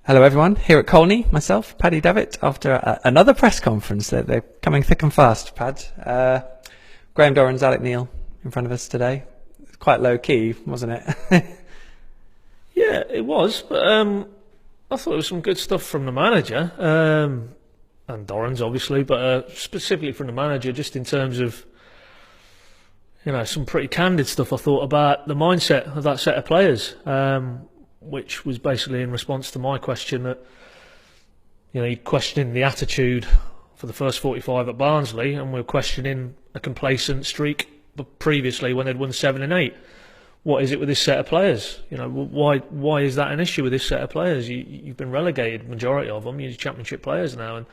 Hello everyone, here at Colney, myself, Paddy Davitt, after another press conference. They're coming thick and fast, Pad. Graham Dorran's Alec Neil in front of us today. It's quite low key, wasn't it? Yeah, it was, but I thought it was some good stuff from the manager, and Dorran's obviously, but specifically from the manager, just in terms of, some pretty candid stuff I thought about the mindset of that set of players. Which was basically in response to my question that, he questioned the attitude for the first 45 at Barnsley, and we were questioning a complacent streak previously when they'd won 7 and 8. What is it with this set of players? Why is that an issue with this set of players? You've been relegated, majority of them. You're Championship players now,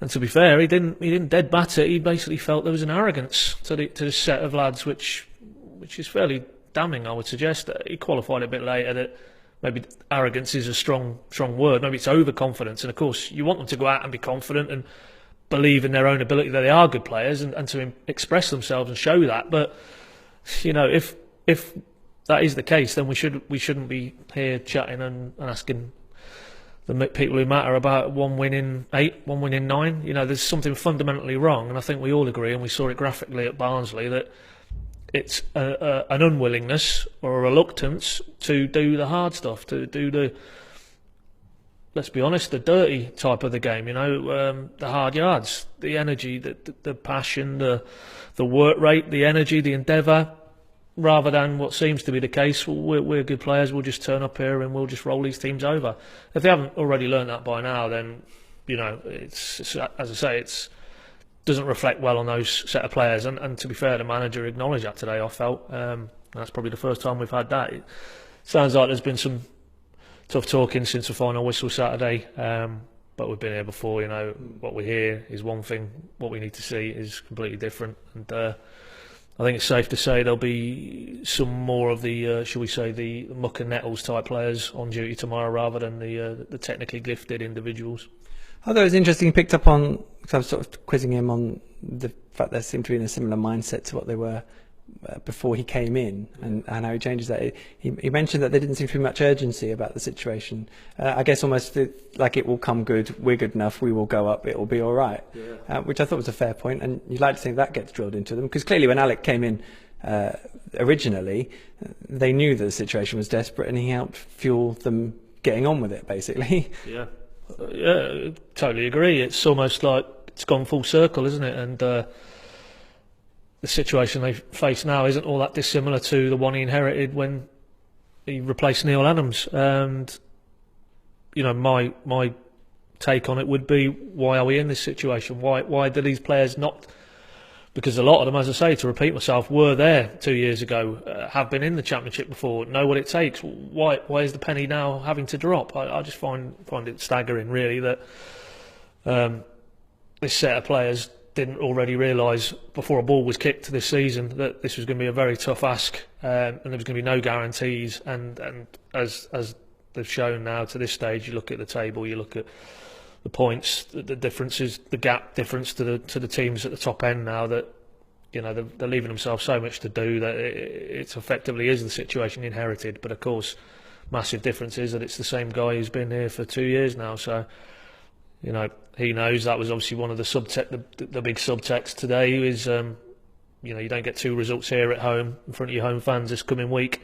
and to be fair, he didn't dead bat it. He basically felt there was an arrogance to this set of lads, which is fairly damning, I would suggest. He qualified a bit later that maybe arrogance is a strong word. Maybe it's overconfidence. And of course, you want them to go out and be confident and believe in their own ability that they are good players and to express themselves and show that. But if that is the case, then we shouldn't be here chatting and asking the people who matter about 1 win in 8, 1 win in 9. There's something fundamentally wrong, and I think we all agree, and we saw it graphically at Barnsley, that it's an unwillingness or a reluctance to do the hard stuff, to do the, let's be honest, the dirty type of the game, the hard yards, the energy, the passion, the work rate, the energy, the endeavour, rather than what seems to be the case. We're good players, we'll just turn up here and we'll just roll these teams over. If they haven't already learned that by now, then, it's as I say, it's doesn't reflect well on those set of players, and to be fair, the manager acknowledged that today. I felt that's probably the first time we've had that. It sounds like there's been some tough talking since the final whistle Saturday, but we've been here before. What we hear is one thing, what we need to see is completely different, and I think it's safe to say there'll be some more of the shall we say, the muck and nettles type players on duty tomorrow rather than the technically gifted individuals. Although it's interesting, he picked up on, because I was sort of quizzing him on the fact they seemed to be in a similar mindset to what they were before he came in, and how he changes that. He mentioned that there didn't seem to be much urgency about the situation. I guess almost like it will come good, we're good enough, we will go up, it will be all right, which I thought was a fair point, and you'd like to think that gets drilled into them, because clearly when Alec came in originally, they knew that the situation was desperate, and he helped fuel them getting on with it, basically. Yeah, totally agree. It's almost like it's gone full circle, isn't it? And the situation they face now isn't all that dissimilar to the one he inherited when he replaced Neil Adams. And my take on it would be, why are we in this situation? Why do these players not? Because a lot of them, as I say, to repeat myself, were there 2 years ago, have been in the Championship before, know what it takes. Why is the penny now having to drop? I just find it staggering, really, that this set of players didn't already realise before a ball was kicked this season that this was going to be a very tough ask, and there was going to be no guarantees. And as they've shown now to this stage, you look at the table, you look at the points, the differences, the gap difference to the teams at the top end now, that they're leaving themselves so much to do that it's effectively is the situation inherited. But of course, massive difference is that it's the same guy who's been here for 2 years now. So he knows that was obviously one of the big subtext today. Is you don't get 2 results here at home in front of your home fans this coming week.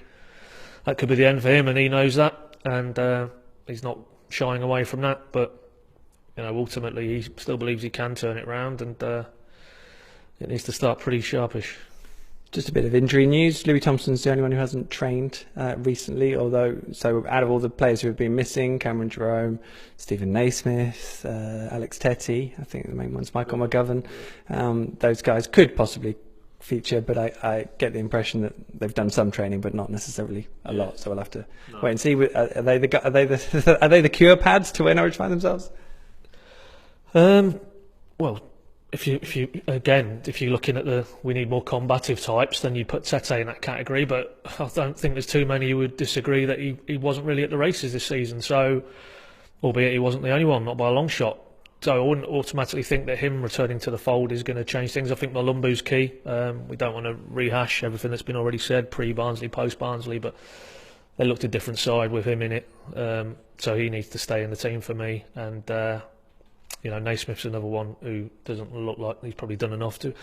That could be the end for him, and he knows that, and he's not shying away from that. But ultimately, he still believes he can turn it round, and it needs to start pretty sharpish. Just a bit of injury news. Louis Thompson's the only one who hasn't trained recently, so out of all the players who have been missing, Cameron Jerome, Stephen Naismith, Alex Tetty, I think the main one's Michael McGovern, those guys could possibly feature, but I get the impression that they've done some training, but not necessarily a lot, so we'll have to wait and see. Are they the cure pads to where Norwich find themselves? Well, if you're looking at we need more combative types, then you put Tete in that category. But I don't think there's too many who would disagree that he wasn't really at the races this season. So, albeit he wasn't the only one, not by a long shot. So I wouldn't automatically think that him returning to the fold is going to change things. I think Malumbu's key. We don't want to rehash everything that's been already said pre-Barnsley, post-Barnsley, but they looked a different side with him in it. So he needs to stay in the team for me. And Naismith's another one who doesn't look like he's probably done enough to.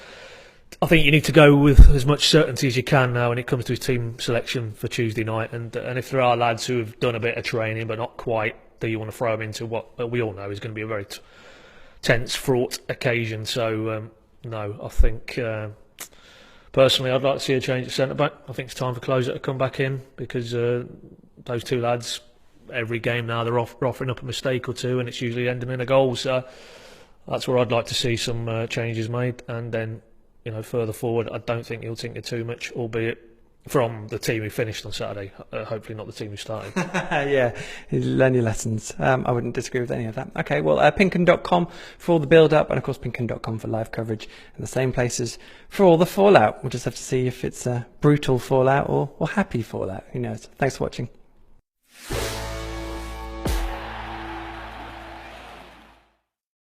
I think you need to go with as much certainty as you can now when it comes to team selection for Tuesday night. And if there are lads who have done a bit of training but not quite, do you want to throw them into what we all know is going to be a very tense, fraught occasion? So no, I think personally I'd like to see a change at centre back. I think it's time for Closer to come back in, because those two lads, every game now they're offering up a mistake or two, and it's usually ending in a goal. So that's where I'd like to see some changes made. And then, further forward, I don't think he'll tinker too much, albeit from the team who finished on Saturday. Hopefully not the team who started. Yeah, you learn your lessons. I wouldn't disagree with any of that. Okay, well, Pinken.com for all the build-up, and of course Pinken.com for live coverage, and the same places for all the fallout. We'll just have to see if it's a brutal fallout or happy fallout. Who knows? Thanks for watching.